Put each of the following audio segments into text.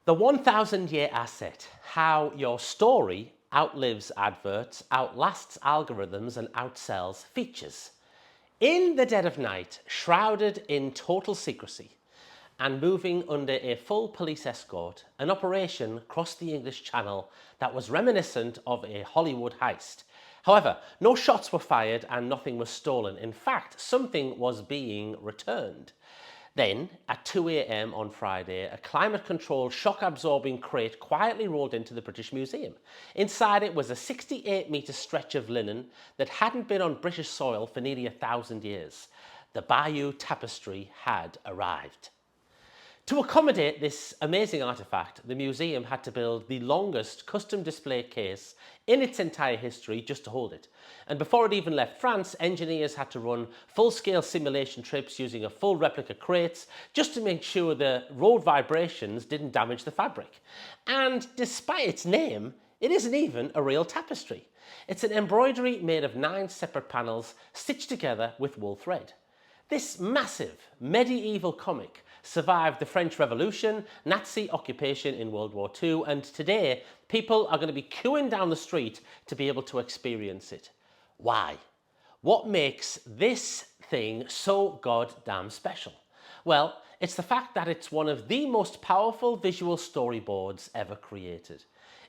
The 1,000-year asset, how your story outlives adverts, outlasts algorithms, and outsells features. In the dead of night, shrouded in total secrecy, and moving under a full police escort, an operation crossed the English Channel that was reminiscent of a Hollywood heist. However, no shots were fired and nothing was stolen. In fact, something was being returned. Then, at 2 a.m. on Friday, a climate-controlled, shock-absorbing crate quietly rolled into the British Museum. Inside it was a 68-metre stretch of linen that hadn't been on British soil for nearly 1,000 years. The Bayeux Tapestry had arrived. To accommodate this amazing artefact, the museum had to build the longest custom display case in its entire history just to hold it. And before it even left France, engineers had to run full-scale simulation trips using a full replica crates just to make sure the road vibrations didn't damage the fabric. And despite its name, it isn't even a real tapestry. It's an embroidery made of 9 separate panels stitched together with wool thread. This massive medieval comic survived the French Revolution, Nazi occupation in World War II, and today people are going to be queuing down the street to be able to experience it. Why? What makes this thing so goddamn special? Well, it's the fact that it's one of the most powerful visual storyboards ever created.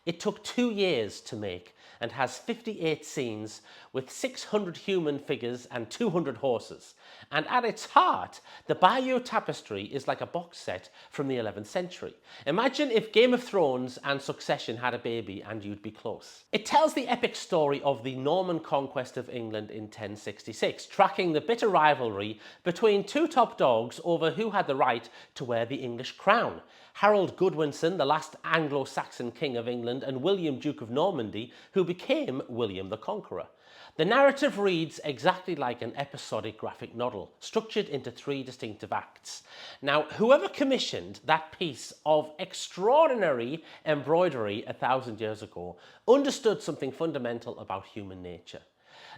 It took 2 years to make and has 58 scenes with 600 human figures and 200 horses. And at its heart, the Bayeux Tapestry is like a box set from the 11th century. Imagine if Game of Thrones and Succession had a baby and you'd be close. It tells the epic story of the Norman conquest of England in 1066, tracking the bitter rivalry between 2 top dogs over who had the right to wear the English crown. Harold Godwinson, the last Anglo-Saxon king of England, and William, Duke of Normandy, who became William the Conqueror. The narrative reads exactly like an episodic graphic novel, structured into 3 distinctive acts. Now, whoever commissioned that piece of extraordinary embroidery 1,000 years ago understood something fundamental about human nature.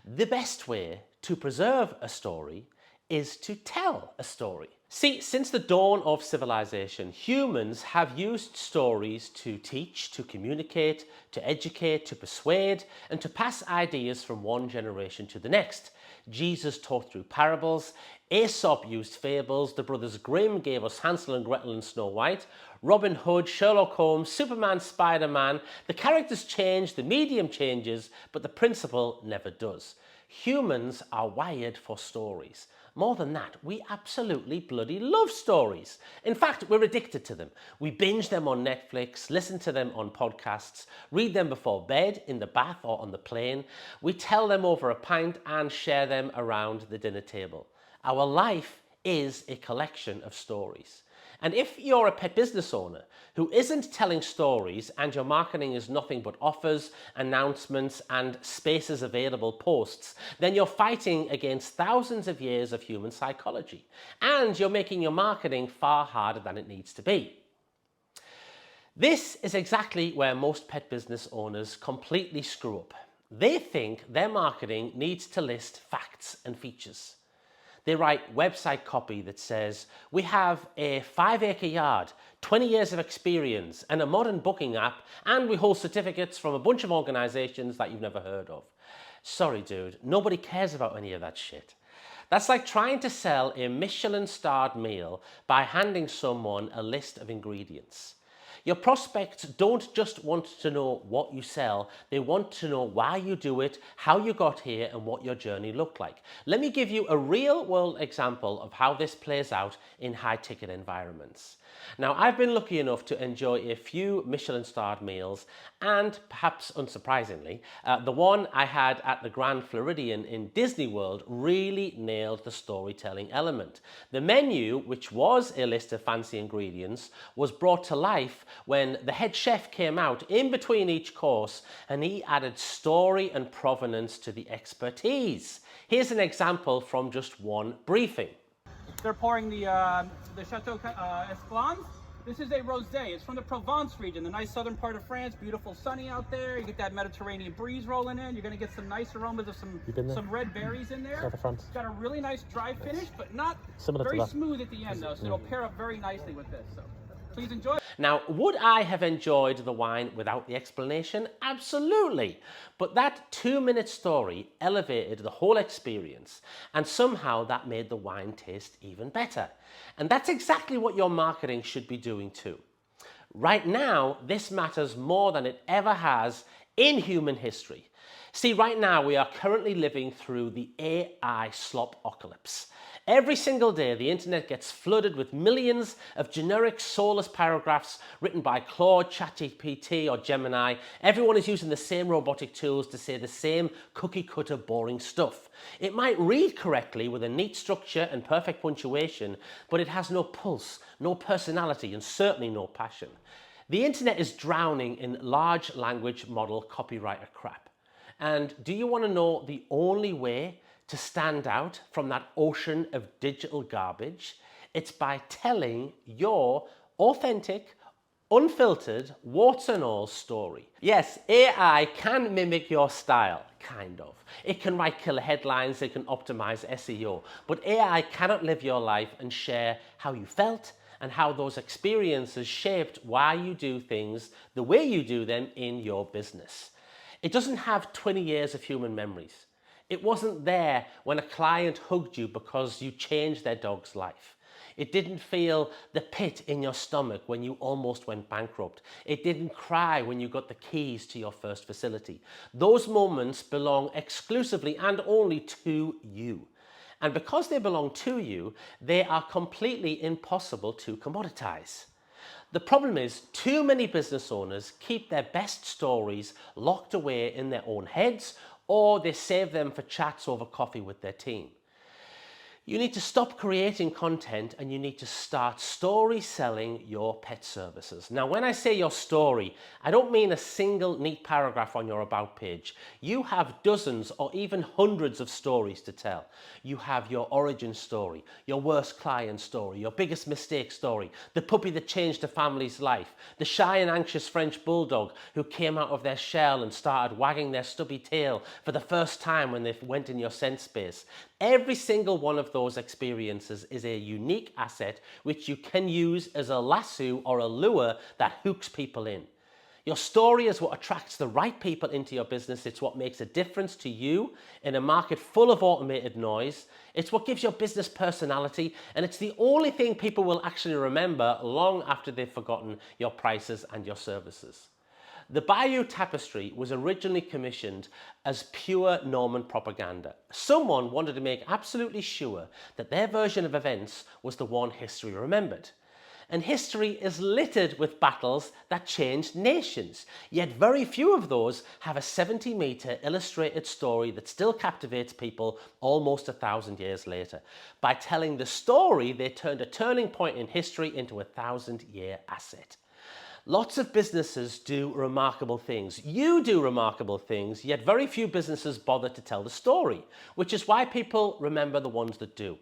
The best way to preserve a story is to tell a story. See, since the dawn of civilization, humans have used stories to teach, to communicate, to educate, to persuade, and to pass ideas from one generation to the next. Jesus taught through parables, Aesop used fables, the brothers Grimm gave us Hansel and Gretel and Snow White, Robin Hood, Sherlock Holmes, Superman, Spider-Man. The characters change, the medium changes, but the principle never does. Humans are wired for stories. More than that, we absolutely bloody love stories. In fact, we're addicted to them. We binge them on Netflix, listen to them on podcasts, read them before bed, in the bath or on the plane. We tell them over a pint and share them around the dinner table. Our life is a collection of stories. And if you're a pet business owner who isn't telling stories and your marketing is nothing but offers, announcements, and spaces available posts, then you're fighting against thousands of years of human psychology. And you're making your marketing far harder than it needs to be. This is exactly where most pet business owners completely screw up. They think their marketing needs to list facts and features. They write website copy that says, we have a 5-acre yard, 20 years of experience, and a modern booking app, and we hold certificates from a bunch of organizations that you've never heard of. Sorry, dude, nobody cares about any of that shit. That's like trying to sell a Michelin-starred meal by handing someone a list of ingredients. Your prospects don't just want to know what you sell, they want to know why you do it, how you got here, and what your journey looked like. Let me give you a real-world example of how this plays out in high-ticket environments. Now, I've been lucky enough to enjoy a few Michelin-starred meals, and perhaps unsurprisingly, the one I had at the Grand Floridian in Disney World really nailed the storytelling element. The menu, which was a list of fancy ingredients, was brought to life when the head chef came out in between each course and he added story and provenance to the expertise. Here's an example from just one briefing. They're pouring the Chateau Esclans. This is a rosé. It's from the Provence region, the nice southern part of France. Beautiful, sunny out there. You get that Mediterranean breeze rolling in. You're going to get some nice aromas of some red berries in there. South of France. It's got a really nice dry finish, but not Similar very to that. smooth at the end, though. So it'll pair up very nicely with this. So Please enjoy. Now, would I have enjoyed the wine without the explanation? Absolutely. But that 2-minute story elevated the whole experience, and somehow that made the wine taste even better. And that's exactly what your marketing should be doing too. Right now, this matters more than it ever has in human history. See, right now we are currently living through the AI Slop-ocalypse. Every single day, the internet gets flooded with millions of generic, soulless paragraphs written by Claude, ChatGPT, or Gemini. Everyone is using the same robotic tools to say the same cookie-cutter, boring stuff. It might read correctly with a neat structure and perfect punctuation, but it has no pulse, no personality, and certainly no passion. The internet is drowning in large language model copywriter crap. And do you want to know the only way to stand out from that ocean of digital garbage? It's by telling your authentic, unfiltered, warts and all story. Yes, AI can mimic your style, kind of. It can write killer headlines, it can optimize SEO, but AI cannot live your life and share how you felt and how those experiences shaped why you do things the way you do them in your business. It doesn't have 20 years of human memories. It wasn't there when a client hugged you because you changed their dog's life. It didn't feel the pit in your stomach when you almost went bankrupt. It didn't cry when you got the keys to your first facility. Those moments belong exclusively and only to you. And because they belong to you, they are completely impossible to commoditize. The problem is too many business owners keep their best stories locked away in their own heads, or they save them for chats over coffee with their team. You need to stop creating content and you need to start story selling your pet services. Now, when I say your story, I don't mean a single neat paragraph on your about page. You have dozens or even hundreds of stories to tell. You have your origin story, your worst client story, your biggest mistake story, the puppy that changed a family's life, the shy and anxious French bulldog who came out of their shell and started wagging their stubby tail for the first time when they went in your scent space. Every single one of those experiences is a unique asset which you can use as a lasso or a lure that hooks people in. Your story is what attracts the right people into your business. It's what makes a difference to you in a market full of automated noise. It's what gives your business personality, and it's the only thing people will actually remember long after they've forgotten your prices and your services. The Bayeux Tapestry was originally commissioned as pure Norman propaganda. Someone wanted to make absolutely sure that their version of events was the one history remembered. And history is littered with battles that changed nations, yet very few of those have a 70-meter illustrated story that still captivates people almost 1,000 years later. By telling the story, they turned a turning point in history into a 1,000-year asset. Lots of businesses do remarkable things. You do remarkable things, yet very few businesses bother to tell the story, which is why people remember the ones that do.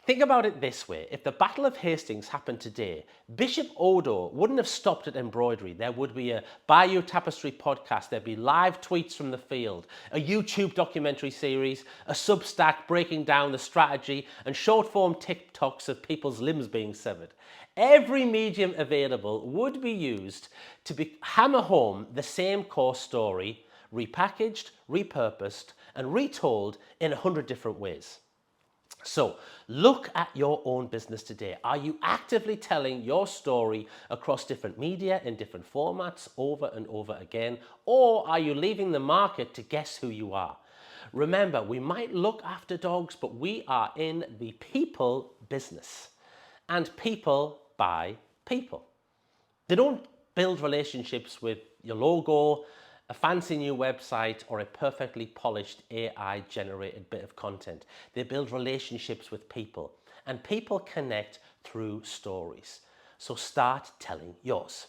Think about it this way. If the Battle of Hastings happened today, Bishop Odo wouldn't have stopped at embroidery. There would be a Bayeux Tapestry podcast. There'd be live tweets from the field, a YouTube documentary series, a Substack breaking down the strategy, and short-form TikToks of people's limbs being severed. Every medium available would be used to hammer home the same core story, repackaged, repurposed, and retold in 100 different ways. So look at your own business today. Are you actively telling your story across different media in different formats over and over again? Or are you leaving the market to guess who you are? Remember, we might look after dogs, but we are in the people business. And people buy people. They don't build relationships with your logo, a fancy new website, or a perfectly polished AI-generated bit of content. They build relationships with people, and people connect through stories. So start telling yours.